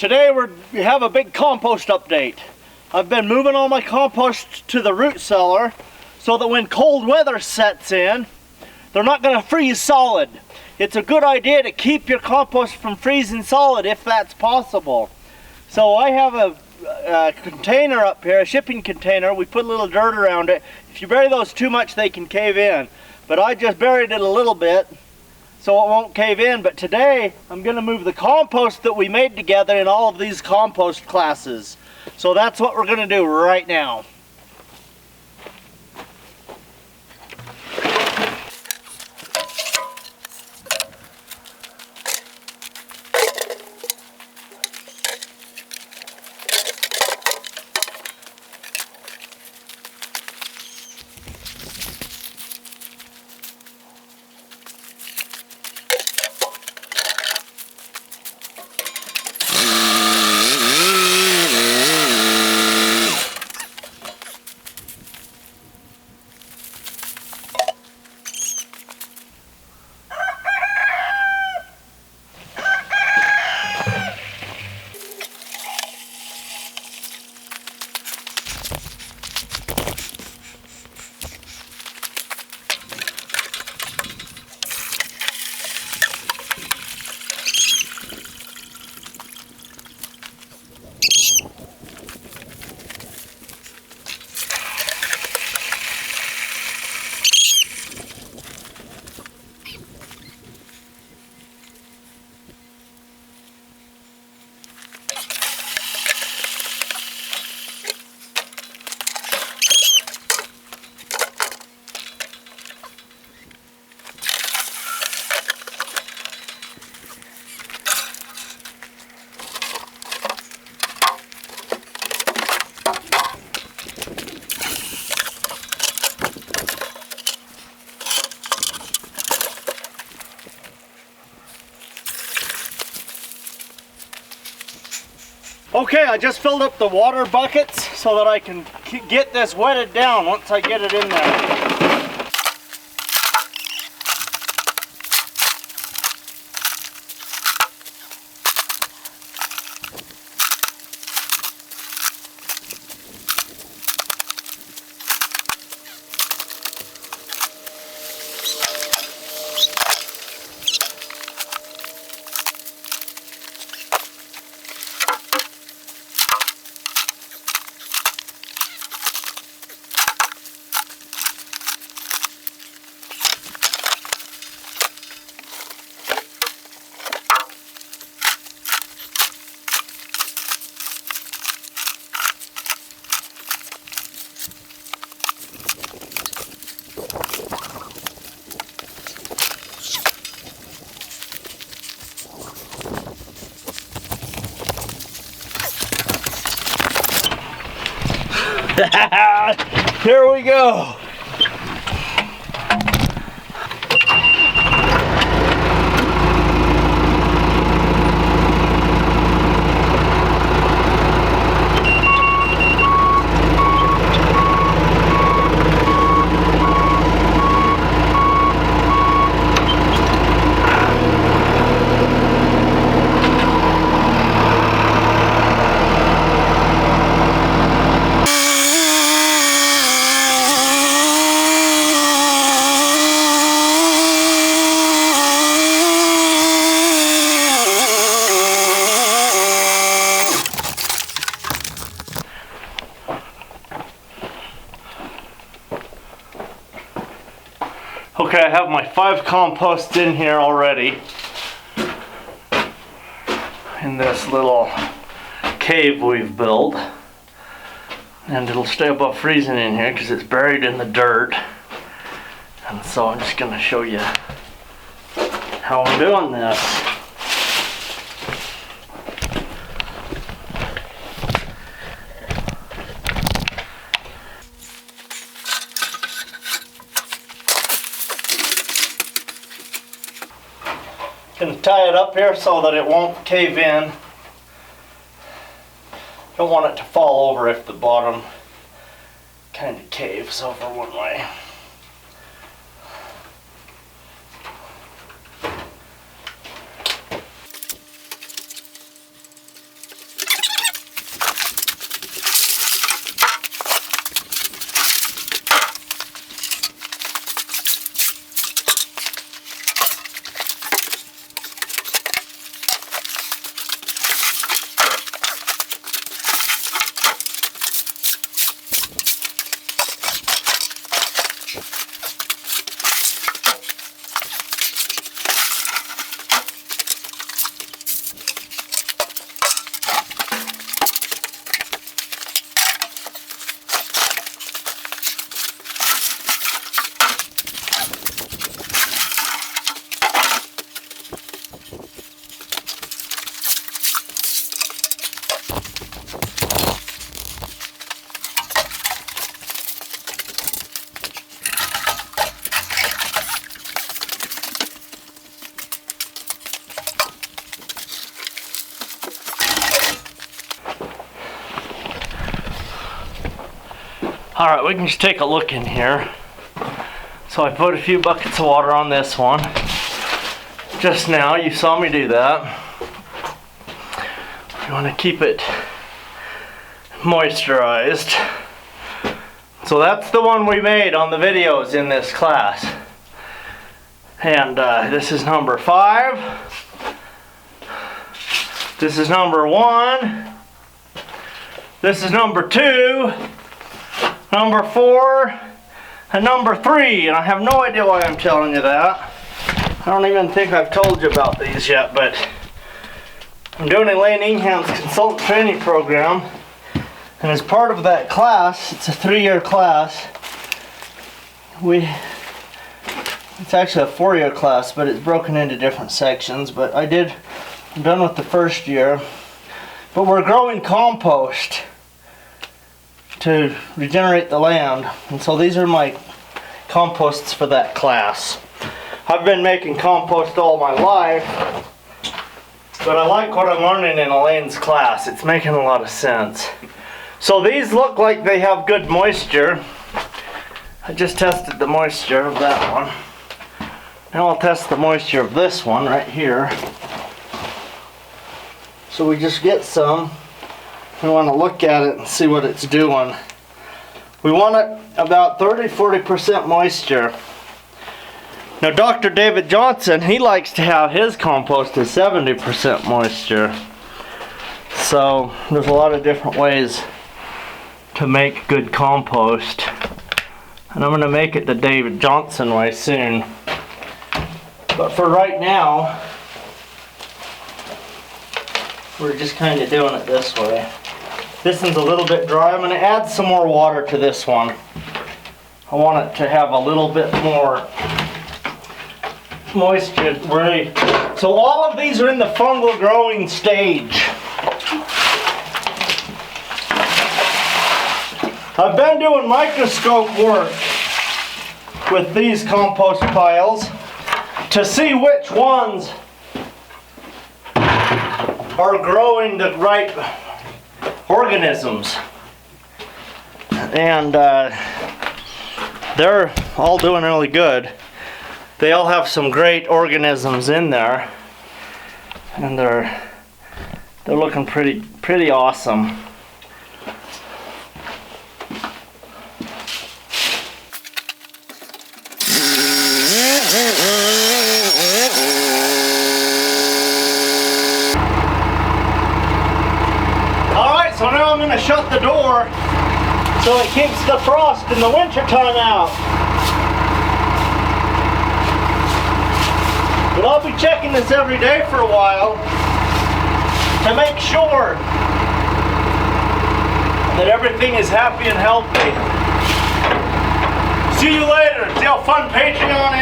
Today we have a big compost update. I've been moving all my compost to the root cellar so that when cold weather sets in, they're not going to freeze solid. It's a good idea to keep your compost from freezing solid if that's possible. So I have a container up here, a shipping container. We put a little dirt around it. If you bury those too much, they can cave in. But I just buried it a little bit so it won't cave in. But today I'm going to move the compost that we made together in all of these compost classes. So that's what we're going to do right now. Okay, I just filled up the water buckets so that I can get this wetted down once I get it in there. Here we go. Okay, I have my 5 composts in here already in this little cave we've built, and it'll stay above freezing in here because it's buried in the dirt. And so I'm just going to show you how I'm doing this. Going to tie it up here so that it won't cave in. Don't want it to fall over if the bottom kind of caves over one way. Alright, we can just take a look in here. So I put a few buckets of water on this one. Just now, you saw me do that. You want to keep it moisturized. So that's the one we made on the videos in this class. And this is number 5. This is number 1. This is number 2. Number 4. And number 3. And I have no idea why I'm telling you that. I don't even think I've told you about these yet, but I'm doing Elaine Ingham's consultant training program. And as part of that class, it's a 3-year class. It's actually a 4-year class, but it's broken into different sections. But I'm done with the first year. But we're growing compost to regenerate the land. And so these are my composts for that class. I've been making compost all my life, but I like what I'm learning in Elaine's class. It's making a lot of sense. So these look like they have good moisture. I just tested the moisture of that one. Now I'll test the moisture of this one right here. So we just get some. We want to look at it and see what it's doing. We want it about 30-40% moisture. Now Dr. David Johnson, he likes to have his compost at 70% moisture. So there's a lot of different ways to make good compost. And I'm going to make it the David Johnson way soon. But for right now, we're just kind of doing it this way. This one's a little bit dry. I'm going to add some more water to this one. I want it to have a little bit more moisture. So all of these are in the fungal growing stage. I've been doing microscope work with these compost piles to see which ones are growing the right organisms. And they're all doing really good. They all have some great organisms in there, and they're looking pretty awesome. Alright, so now I'm going to shut the door so it keeps the frost in the winter time out. But I'll be checking this every day for a while to make sure that everything is happy and healthy. See you later. See how fun Patreon